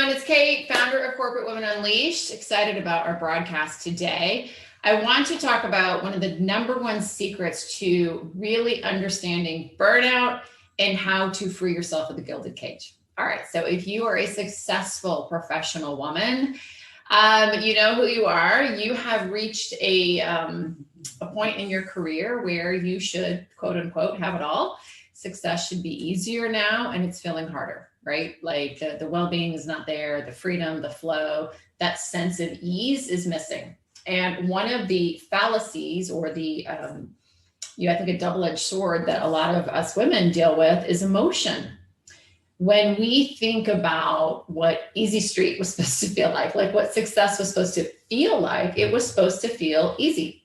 everyone, it's Kate, founder of Corporate Women Unleashed. Excited about our broadcast today. I want to talk about one of the number one secrets to really understanding burnout and how to free yourself of the gilded cage. All right, so if you are a successful professional woman, you know who you are. You have reached a point in your career where you should, quote unquote, have it all. Success should be easier now, and it's feeling harder, right? Like the well-being is not there, the freedom, the flow, that sense of ease is missing. And one of the fallacies or the, I think a double-edged sword that a lot of us women deal with is emotion. When we think about what easy street was supposed to feel like what success was supposed to feel like, it was supposed to feel easy.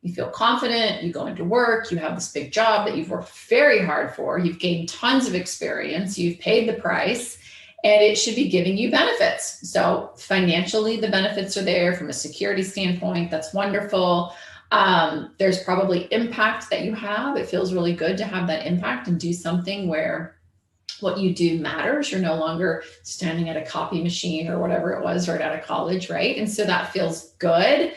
You feel confident, you go into work, you have this big job that you've worked very hard for, you've gained tons of experience, you've paid the price, and it should be giving you benefits. So financially, the benefits are there from a security standpoint. That's wonderful. There's probably impact that you have. It feels really good to have that impact and do something where what you do matters. You're no longer standing at a copy machine or whatever it was right out of college, right? And so that feels good.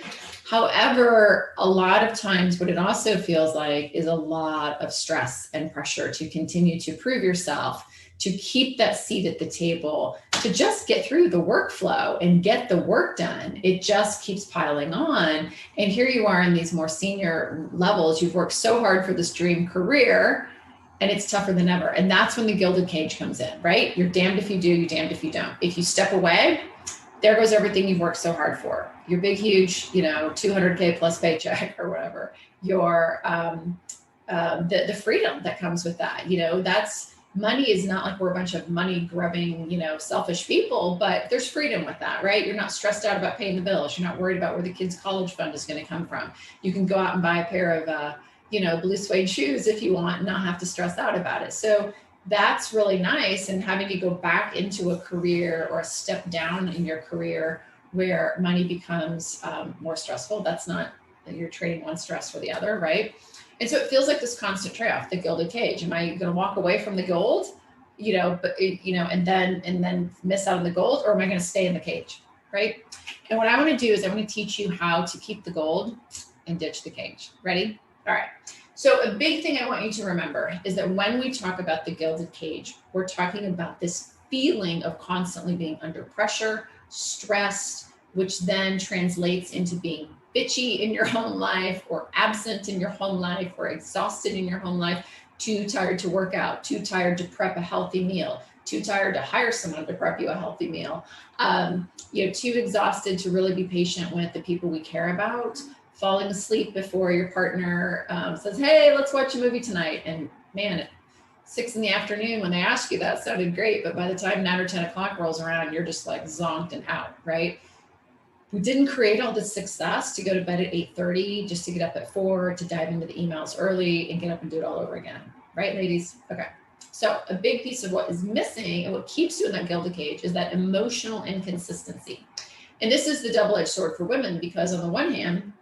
However, a lot of times what it also feels like is a lot of stress and pressure to continue to prove yourself, to keep that seat at the table, to just get through the workflow and get the work done. It just keeps piling on. And here you are in these more senior levels. You've worked so hard for this dream career, and it's tougher than ever. And that's when the gilded cage comes in, right? You're damned if you do, you're damned if you don't. If you step away, there goes everything you've worked so hard for. Your big, huge, 200K plus paycheck or whatever. Your the freedom that comes with that. That's money is not like we're a bunch of money grubbing, selfish people, but there's freedom with that, right? You're not stressed out about paying the bills. You're not worried about where the kid's college fund is going to come from. You can go out and buy a pair of blue suede shoes if you want and not have to stress out about it. So that's really nice. And having to go back into a career or a step down in your career where money becomes more stressful, that's not that you're trading one stress for the other, right? And so it feels like this constant trade-off, the gilded cage. Am I going to walk away from the gold, and then miss out on the gold, or am I going to stay in the cage, right? And what I want to do is I want to teach you how to keep the gold and ditch the cage. Ready? All right. So a big thing I want you to remember is that when we talk about the gilded cage, we're talking about this feeling of constantly being under pressure, stressed, which then translates into being bitchy in your home life or absent in your home life or exhausted in your home life, too tired to work out, too tired to prep a healthy meal, too tired to hire someone to prep you a healthy meal, too exhausted to really be patient with the people we care about, falling asleep before your partner says, hey, let's watch a movie tonight. And man, at 6 p.m. when they ask you that sounded great, but by the time 9 or 10 o'clock rolls around, you're just like zonked and out, right? We didn't create all this success to go to bed at 8:30, just to get up at 4, to dive into the emails early and get up and do it all over again. Right, ladies? Okay. So a big piece of what is missing and what keeps you in that gilded cage is that emotional inconsistency. And this is the double-edged sword for women, because on the one hand,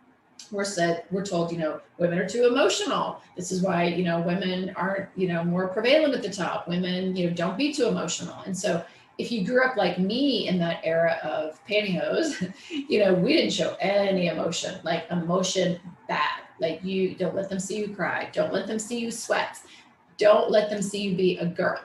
we're told, women are too emotional. This is why, women aren't, more prevalent at the top. Women, don't be too emotional. And so if you grew up like me in that era of pantyhose, we didn't show any emotion, like emotion bad. Like you don't let them see you cry. Don't let them see you sweat. Don't let them see you be a girl.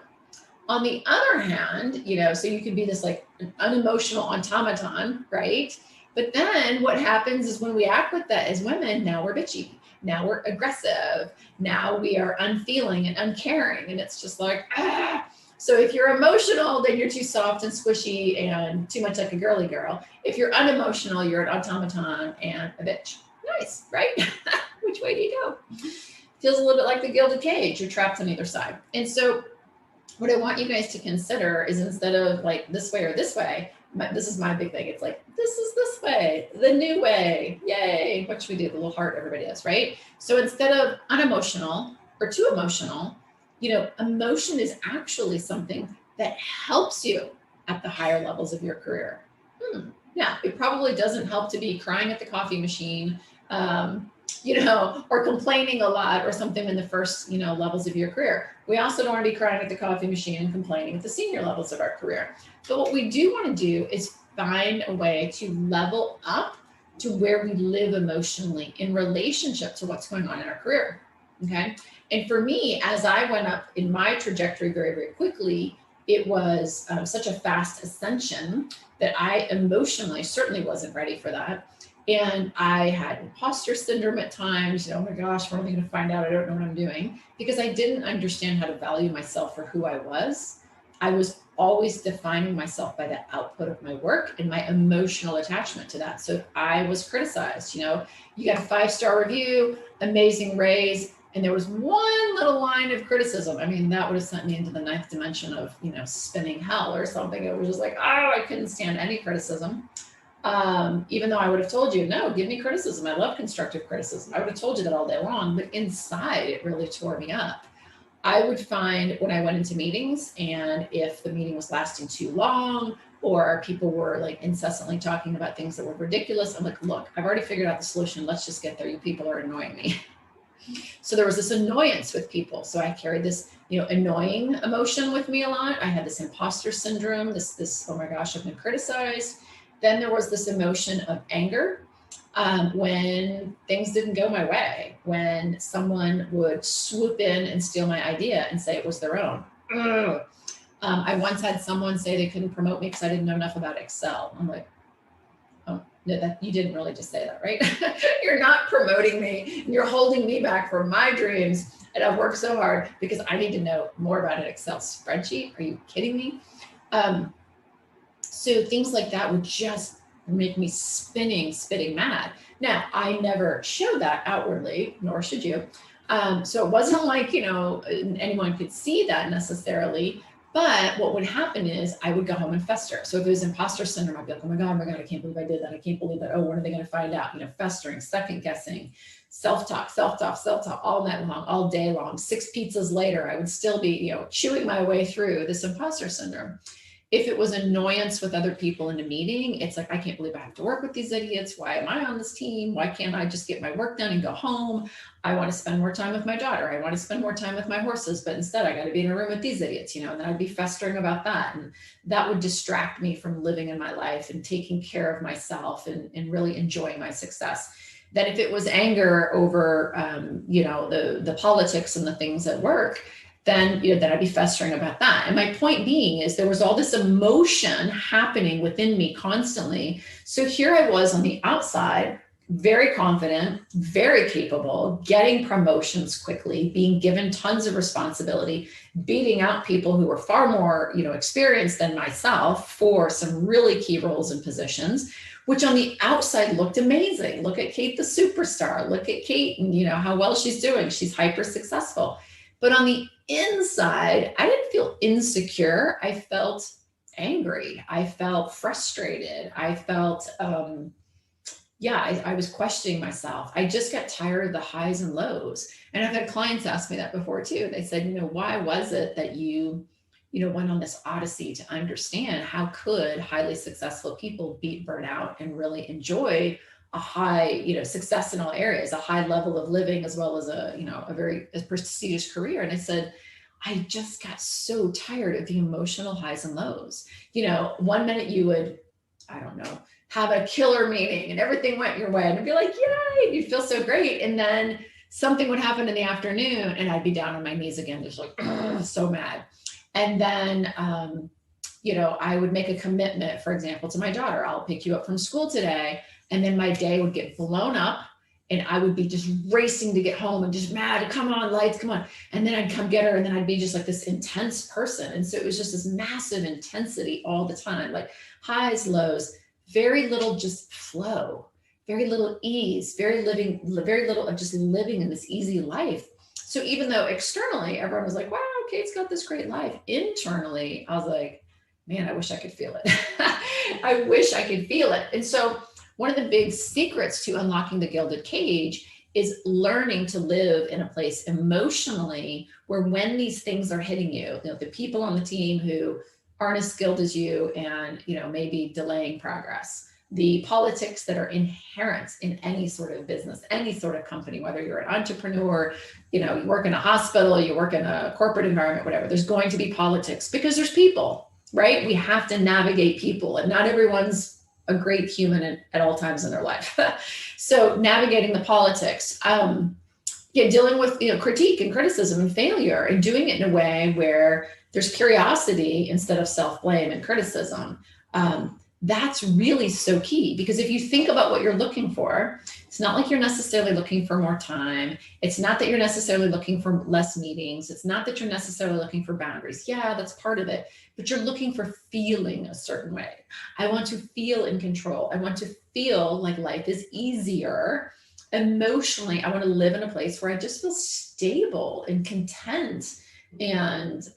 On the other hand, so you can be this like an unemotional automaton, right? But then what happens is when we act with that as women, now we're bitchy. Now we're aggressive. Now we are unfeeling and uncaring. And it's just like, ah. So if you're emotional, then you're too soft and squishy and too much like a girly girl. If you're unemotional, you're an automaton and a bitch. Nice, right? Which way do you go? Feels a little bit like the gilded cage. You're trapped on either side. And so what I want you guys to consider is, instead of like this way or this way, this is my big thing. It's like, this is this way, the new way. Yay. What should we do? The little heart everybody does, right? So instead of unemotional or too emotional, emotion is actually something that helps you at the higher levels of your career. Yeah, it probably doesn't help to be crying at the coffee machine, or complaining a lot or something in the first, levels of your career. We also don't want to be crying at the coffee machine and complaining at the senior levels of our career. But what we do want to do is find a way to level up to where we live emotionally in relationship to what's going on in our career. Okay. And for me, as I went up in my trajectory very, very quickly, it was such a fast ascension that I emotionally certainly wasn't ready for that. And I had imposter syndrome at times. Oh my gosh, when are they going to find out I don't know what I'm doing? Because I didn't understand how to value myself for who I was. I was always defining myself by the output of my work and my emotional attachment to that. So I was criticized. You got a 5-star review, amazing raise, and there was one little line of criticism. I mean, that would have sent me into the 9th dimension of, spinning hell or something. It was just like, oh, I couldn't stand any criticism. Even though I would have told you, no, give me criticism. I love constructive criticism. I would have told you that all day long, but inside it really tore me up. I would find when I went into meetings, and if the meeting was lasting too long or people were like incessantly talking about things that were ridiculous, I'm like, look, I've already figured out the solution. Let's just get there. You people are annoying me. So there was this annoyance with people. So I carried this, annoying emotion with me a lot. I had this imposter syndrome, this, oh my gosh, I've been criticized. Then there was this emotion of anger when things didn't go my way, when someone would swoop in and steal my idea and say it was their own. I once had someone say they couldn't promote me because I didn't know enough about Excel. I'm like, oh, no, you didn't really just say that, right? You're not promoting me. You're holding me back from my dreams. And I've worked so hard because I need to know more about an Excel spreadsheet. Are you kidding me? So things like that would just make me spitting mad. Now, I never show that outwardly, nor should you. So it wasn't like, anyone could see that necessarily. But what would happen is I would go home and fester. So if it was imposter syndrome, I'd be like, oh my God, I can't believe I did that. I can't believe that. Oh, when are they going to find out? Festering, second guessing, self-talk all night long, all day long. 6 pizzas later, I would still be, chewing my way through this imposter syndrome. If it was annoyance with other people in a meeting, it's like, I can't believe I have to work with these idiots. Why am I on this team? Why can't I just get my work done and go home? I want to spend more time with my daughter. I want to spend more time with my horses, but instead I got to be in a room with these idiots, and then I'd be festering about that. And that would distract me from living in my life and taking care of myself and really enjoying my success. Then if it was anger over, the politics and the things at work, then I'd be festering about that. And my point being is there was all this emotion happening within me constantly. So here I was on the outside, very confident, very capable, getting promotions quickly, being given tons of responsibility, beating out people who were far more, experienced than myself for some really key roles and positions, which on the outside looked amazing. Look at Kate, the superstar. Look at Kate and, how well she's doing. She's hyper successful. But on the inside, I didn't feel insecure. I felt angry. I felt frustrated. I felt, I was questioning myself. I just got tired of the highs and lows. And I've had clients ask me that before too. They said, why was it that you went on this odyssey to understand how could highly successful people beat burnout and really enjoy a high, success in all areas, a high level of living, as well as a very prestigious career. And I said, I just got so tired of the emotional highs and lows. 1 minute you would, I don't know, have a killer meeting and everything went your way and I'd be like, yay, you'd feel so great. And then something would happen in the afternoon and I'd be down on my knees again, just like, so mad. And then, I would make a commitment, for example, to my daughter, I'll pick you up from school today. And then my day would get blown up and I would be just racing to get home and just mad, come on, lights, come on. And then I'd come get her and then I'd be just like this intense person. And so it was just this massive intensity all the time, like highs, lows, very little just flow, very little ease, very little of just living in this easy life. So even though externally everyone was like, wow, Kate's got this great life, internally, I was like, man, I wish I could feel it. I wish I could feel it. And so one of the big secrets to unlocking the gilded cage is learning to live in a place emotionally where when these things are hitting you, the people on the team who aren't as skilled as you and, maybe delaying progress, the politics that are inherent in any sort of business, any sort of company, whether you're an entrepreneur, you work in a hospital, you work in a corporate environment, whatever, there's going to be politics because there's people, right? We have to navigate people, and not everyone's a great human at all times in their life. So navigating the politics, dealing with, critique and criticism and failure, and doing it in a way where there's curiosity instead of self-blame and criticism. That's really so key, because if you think about what you're looking for, it's not like you're necessarily looking for more time. It's not that you're necessarily looking for less meetings. It's not that you're necessarily looking for boundaries. Yeah, that's part of it, but you're looking for feeling a certain way. I want to feel in control. I want to feel like life is easier. Emotionally, I want to live in a place where I just feel stable and content and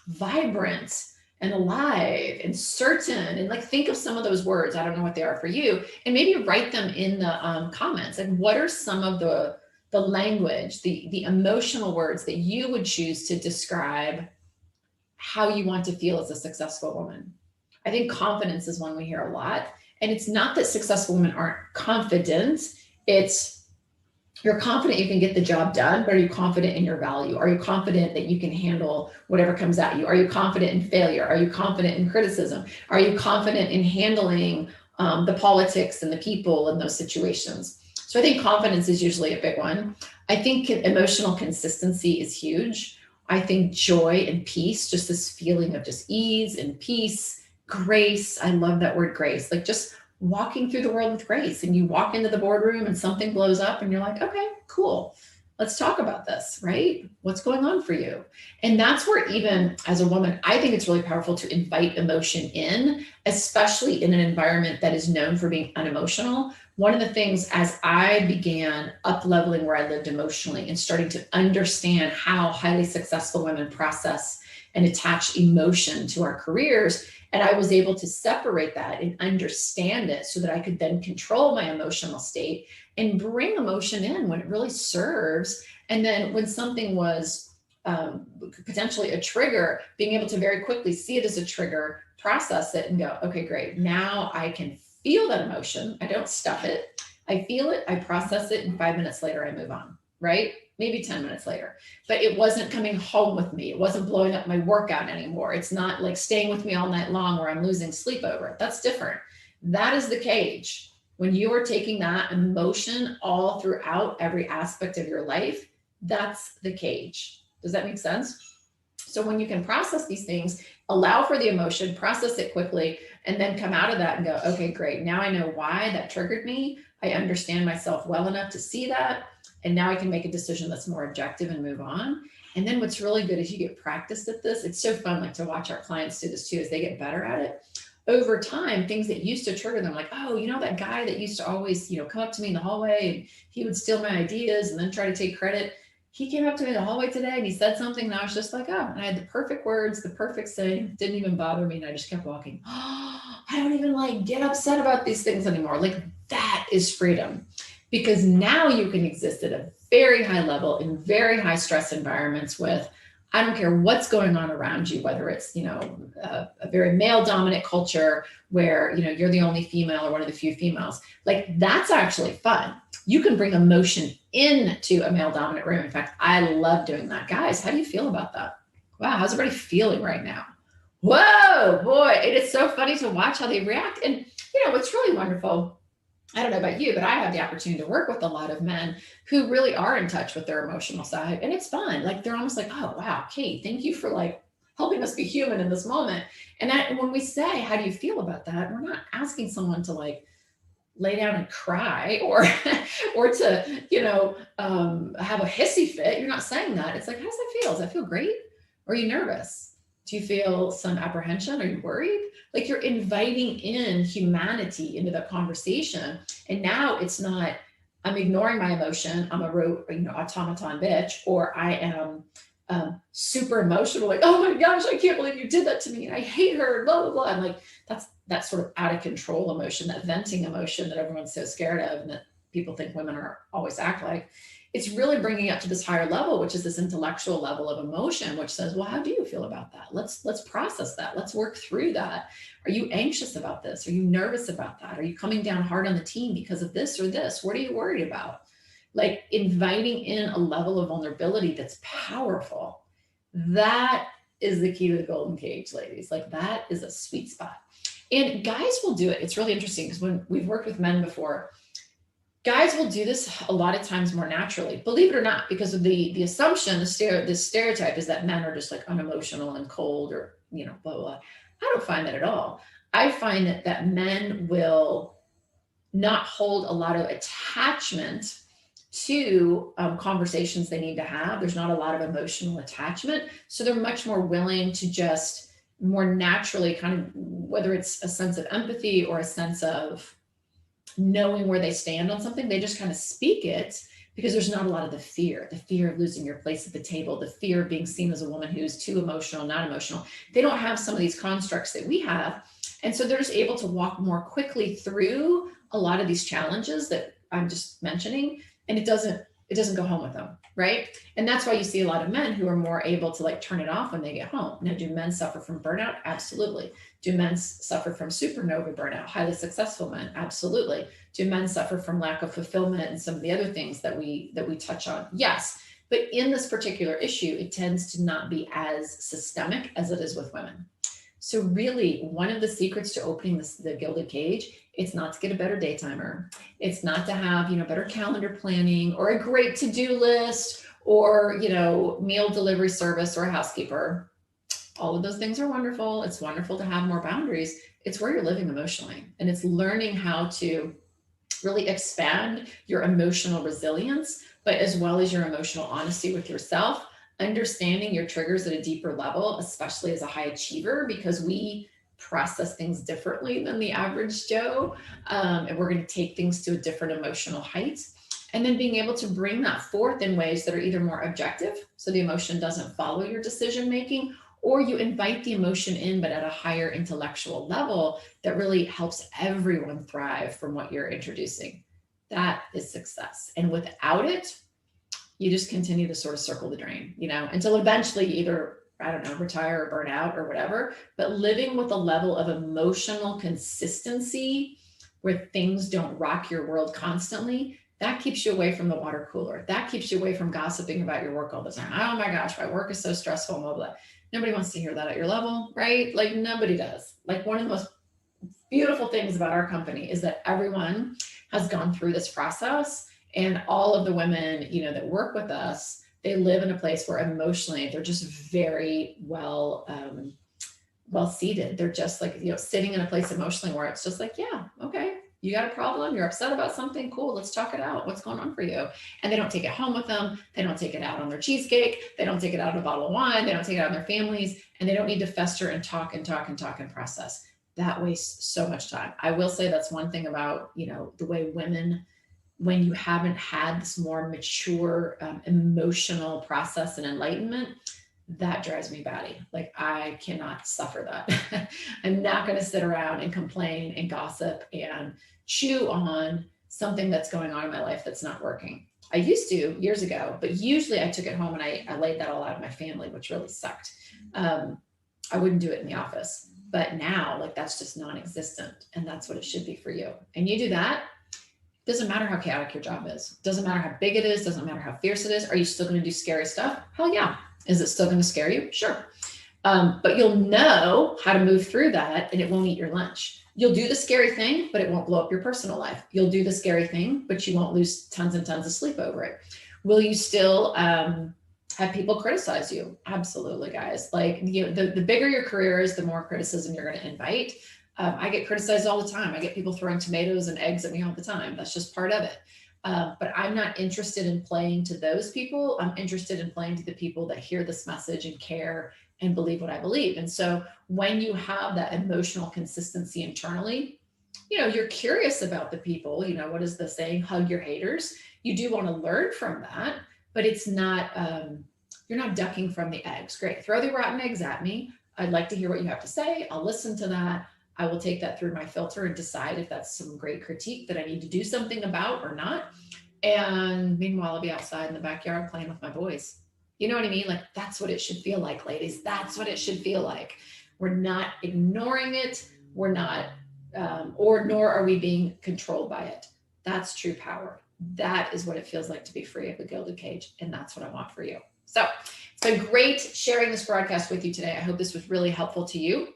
vibrant and alive and certain. And think of some of those words. I don't know what they are for you, and maybe write them in the comments. Like, what are some of the language, the emotional words that you would choose to describe how you want to feel as a successful woman? I think confidence is one we hear a lot. And it's not that successful women aren't confident. It's, you're confident you can get the job done, but are you confident in your value? Are you confident that you can handle whatever comes at you? Are you confident in failure? Are you confident in criticism? Are you confident in handling the politics and the people in those situations? So I think confidence is usually a big one. I think emotional consistency is huge. I think joy and peace, just this feeling of just ease and peace, grace. I love that word, grace. Just walking through the world with grace, and you walk into the boardroom and something blows up and you're like, okay, cool. Let's talk about this, right? What's going on for you? And that's where, even as a woman, I think it's really powerful to invite emotion in, especially in an environment that is known for being unemotional. One of the things, as I began up-leveling where I lived emotionally and starting to understand how highly successful women process and attach emotion to our careers, and I was able to separate that and understand it so that I could then control my emotional state and bring emotion in when it really serves. And then when something was potentially a trigger, being able to very quickly see it as a trigger, process it, and go, okay, great. Now I can feel that emotion. I don't stuff it. I feel it, I process it, and 5 minutes later I move on, right? Maybe 10 minutes later, but it wasn't coming home with me. It wasn't blowing up my workout anymore. It's not like staying with me all night long where I'm losing sleep over it. That's different. That is the cage. When you are taking that emotion all throughout every aspect of your life, that's the cage. Does that make sense? So when you can process these things, allow for the emotion, process it quickly, and then come out of that and go, okay, great. Now I know why that triggered me. I understand myself well enough to see that. And now I can make a decision that's more objective and move on. And then what's really good is you get practiced at this. It's so fun to watch our clients do this too, as they get better at it. Over time, things that used to trigger them, like, oh, that guy that used to always, come up to me in the hallway and he would steal my ideas and then try to take credit. He came up to me in the hallway today and he said something, and I was just like, oh, and I had the perfect words, the perfect saying, didn't even bother me. And I just kept walking. Oh, I don't even get upset about these things anymore. That is freedom. Because now you can exist at a very high level in very high stress environments with, I don't care what's going on around you, whether it's, a very male dominant culture where, you're the only female or one of the few females. That's actually fun. You can bring emotion into a male dominant room. In fact, I love doing that. Guys, how do you feel about that? Wow. How's everybody feeling right now? Whoa, boy. It is so funny to watch how they react. And, what's really wonderful, I don't know about you, but I have the opportunity to work with a lot of men who really are in touch with their emotional side. And it's fun. They're almost like, oh, wow, Kate, thank you for helping us be human in this moment. And when we say, how do you feel about that? We're not asking someone to lay down and cry or to, have a hissy fit. You're not saying that. It's like, how does that feel? Does that feel great? Or are you nervous? Do you feel some apprehension? Are you worried? You're inviting in humanity into the conversation. And now it's not, I'm ignoring my emotion. I'm a automaton bitch, or I am super emotional. Oh my gosh, I can't believe you did that to me. And I hate her, blah, blah, blah. And that's that sort of out of control emotion, that venting emotion that everyone's so scared of and that people think women are always act like. it's really bringing up to this higher level, which is this intellectual level of emotion, which says, well, how do you feel about that? Let's process that. Let's work through that. Are you anxious about this? Are you nervous about that? Are you coming down hard on the team because of this or this? What are you worried about? Like inviting in a level of vulnerability that's powerful. That is the key to the golden cage, ladies. Like that is a sweet spot. And guys will do it. It's really interesting because when we've worked with men before, guys will do this a lot of times more naturally, believe it or not, because of the assumption, the stereotype is that men are just like unemotional and cold or, blah, blah, blah. I don't find that at all. I find that men will not hold a lot of attachment to conversations they need to have. There's not a lot of emotional attachment. So they're much more willing to just more naturally kind of, whether it's a sense of empathy or a sense of knowing where they stand on something, they just kind of speak it because there's not a lot of the fear of losing your place at the table, the fear of being seen as a woman who's too emotional, not emotional. They don't have some of these constructs that we have. And so they're just able to walk more quickly through a lot of these challenges that I'm just mentioning. And it doesn't go home with them, right? And that's why you see a lot of men who are more able to like turn it off when they get home. Now, do men suffer from burnout? Absolutely. Do men suffer from supernova burnout? Highly successful men? Absolutely. Do men suffer from lack of fulfillment and some of the other things that we touch on? Yes. But in this particular issue, it tends to not be as systemic as it is with women. So really, one of the secrets to opening the Gilded Cage, it's not to get a better daytimer. It's not to have, better calendar planning or a great to-do list or, meal delivery service or a housekeeper. All of those things are wonderful. It's wonderful to have more boundaries. It's where you're living emotionally. And it's learning how to really expand your emotional resilience, but as well as your emotional honesty with yourself, understanding your triggers at a deeper level, especially as a high achiever, because we process things differently than the average Joe. And we're going to take things to a different emotional height. And then being able to bring that forth in ways that are either more objective, so the emotion doesn't follow your decision making, or you invite the emotion in, but at a higher intellectual level that really helps everyone thrive from what you're introducing. That is success. And without it, you just continue to sort of circle the drain, until eventually you either, retire or burn out or whatever. But living with a level of emotional consistency where things don't rock your world constantly, that keeps you away from the water cooler. That keeps you away from gossiping about your work all the time. Oh my gosh, my work is so stressful, blah, blah. Nobody wants to hear that at your level, right? Like nobody does. Like one of the most beautiful things about our company is that everyone has gone through this process. And all of the women, that work with us, they live in a place where emotionally they're just very well seated. They're just like, sitting in a place emotionally where it's just like, yeah, okay, you got a problem, you're upset about something, cool, let's talk it out. What's going on for you? And they don't take it home with them. They don't take it out on their cheesecake. They don't take it out on a bottle of wine. They don't take it out on their families, and they don't need to fester and talk and process. That wastes so much time. I will say that's one thing about, the way women, when you haven't had this more mature emotional process and enlightenment, that drives me batty. Like I cannot suffer that. I'm not going to sit around and complain and gossip and chew on something that's going on in my life that's not working. I used to years ago, but usually I took it home and I laid that all out of my family, which really sucked. I wouldn't do it in the office, but now like that's just non-existent, and that's what it should be for you. And you do that. Doesn't matter how chaotic your job is. Doesn't matter how big it is. Doesn't matter how fierce it is. Are you still going to do scary stuff? Hell yeah. Is it still going to scare you? Sure. But you'll know how to move through that, and it won't eat your lunch. You'll do the scary thing, but it won't blow up your personal life. You'll do the scary thing, but you won't lose tons and tons of sleep over it. Will you still have people criticize you? Absolutely, guys. Like the bigger your career is, the more criticism you're going to invite. I get criticized all the time. I get people throwing tomatoes and eggs at me all the time. That's just part of it. But I'm not interested in playing to those people. I'm interested in playing to the people that hear this message and care and believe what I believe. And so when you have that emotional consistency internally, you're curious about the people, what is the saying? Hug your haters. You do want to learn from that, but it's not, you're not ducking from the eggs. Great. Throw the rotten eggs at me. I'd like to hear what you have to say. I'll listen to that. I will take that through my filter and decide if that's some great critique that I need to do something about or not. And meanwhile, I'll be outside in the backyard playing with my boys. You know what I mean? Like, that's what it should feel like, ladies. That's what it should feel like. We're not ignoring it. We're not, nor are we being controlled by it. That's true power. That is what it feels like to be free of the gilded cage. And that's what I want for you. So it's been great sharing this broadcast with you today. I hope this was really helpful to you.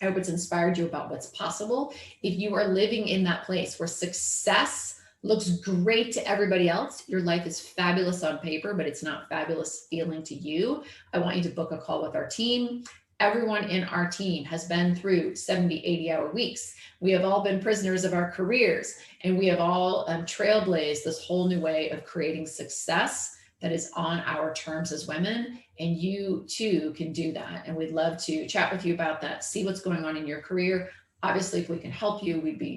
I hope it's inspired you about what's possible. If you are living in that place where success looks great to everybody else, your life is fabulous on paper, but it's not fabulous feeling to you, I want you to book a call with our team. Everyone in our team has been through 70, 80-hour weeks. We have all been prisoners of our careers, and we have all trailblazed this whole new way of creating success that is on our terms as women. And you too can do that. And we'd love to chat with you about that, see what's going on in your career. Obviously, if we can help you, we'd be